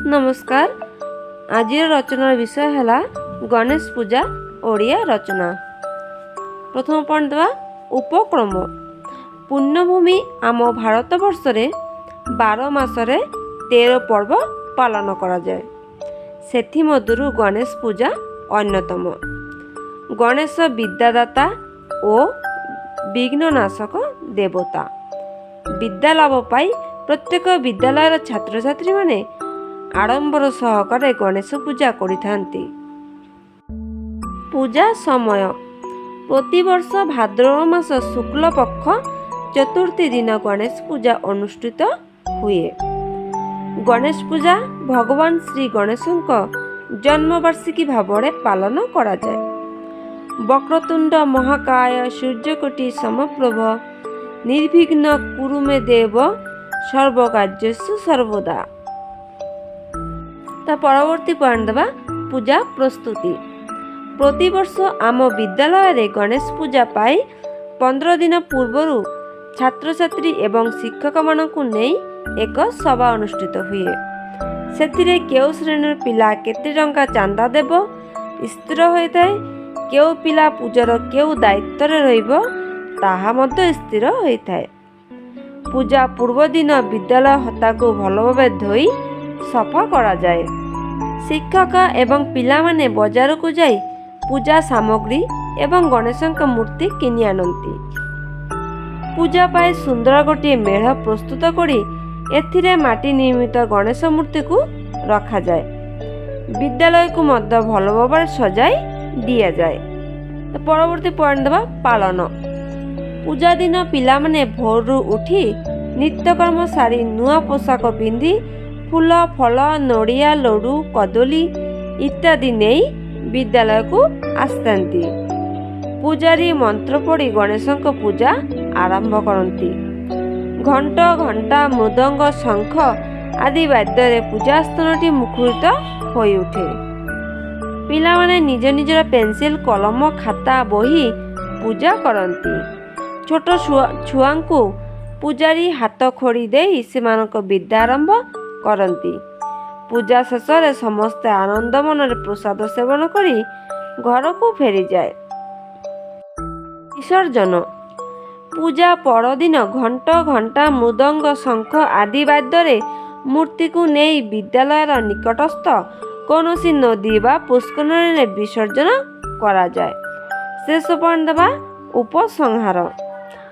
नमस्कार। आज रचनार विषय है गणेश पूजा ओडिया रचना। प्रथम पॉइंट देवा उपक्रम। पुण्यभूमि आम भारत वर्ष रे 12 मासरे 13 पर्व पालन करा जाए। सेथि मधुरु गणेश पूजा अन्यतम। गणेश विद्यादाता और विघ्ननाशक देवता। विद्या लाभ पाई प्रत्येक विद्यालय छात्र छात्री माने आडंबर सहकारे गणेश पूजा करिथांती। पूजा समय प्रतिवर्ष भाद्रव मास शुक्ल पक्ष चतुर्थी दिन गणेश पूजा अनुष्ठित हुए। गणेश पूजा भगवान श्री गणेशଙ୍କ जन्मवार्षिकी भावरे पालन करा जाए। वक्रतुंड महाकाय सूर्यकोटि समप्रभ निर्विघ्न कुरु मे देव सर्वकार्येषु सर्वदा। ता परवर्ती पॉइंट देवा पूजा प्रस्तुति। प्रतिवर्ष आम विद्यालय रे गणेश पूजा पाई 15 दिन पूर्वरु छात्र छात्री एवं शिक्षक मानकु नेई एक सभा अनुष्ठित हुए। सेथिरे केउ श्रेणी पिला केते टंका चांदा देबो स्थिर होइताय। केउ पिला पूजार केउ दायित्व रे रहिबो ताहा मध्य स्थिर होइताय। पूजा पूर्व दिन विद्यालय हता को भलो भाबे धोई सफा करा जाए। शिक्षक एवं पिला माने बाजार को जाई पूजा सामग्री एवं गणेशଙ୍କ मूर्ति किनि आनंती। पूजा पाए सुंदर गोटे मेढ़ प्रस्तुत करी एथिरे माटी निर्मित गणेश मूर्ति को रखा जाए। विद्यालय को मध्य भलो भाबे सजाई दिया जाए। तो परवर्ती पॉइंट देवा पालन। पूजा दिन पिला माने भोरु उठी नित्यकर्म सारी नुआ पोशाक पिंधि फूल फल नड़िया लडू कदली इत्यादि नहीं विद्यालय को आसतांती। पूजारी मंत्र पढ़ी गणेशଙ୍କ पूजा आरंभ करती। घंट घंटा मृदंग शंख आदि वाद्य पूजा स्थानटी मुखरित होई उठे। पिला माने निज निजर पेंसिल कलम खाता बही पूजा करती। छोट छुआ को पूजारी हाथ खोड़ी देई सेमानक विद्या आरंभ करती। पूजा शेष रे समस्त आनंद मन प्रसाद सेवन करी घर को फेरी जाए। विसर्जन। पूजा परदिन घंट घंटा मृदंग शंख आदि वाद्य मूर्ति को नहीं विद्यालय निकटस्थ कौनसी नदी बा पुष्कर विसर्जन करा जाए। शेष पॉइंट देवा उपसंहार।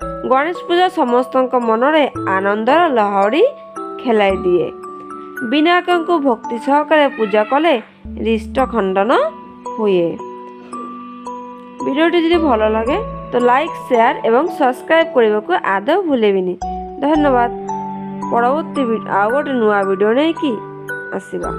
गणेश पूजा समस्त मनरे आनंदर लहरी खेलाई दिए। विनायक को भक्ति सहकारे पूजा कले रिष्ट खंडन हुए। वीडियोटी यदि भल लगे तो लाइक शेयर एवं सब्सक्राइब करने को आदौ भूलेबिनी। धन्यवाद। परवर्ती आ गोटे नुआ वीडियो नहीं कि आसिबा।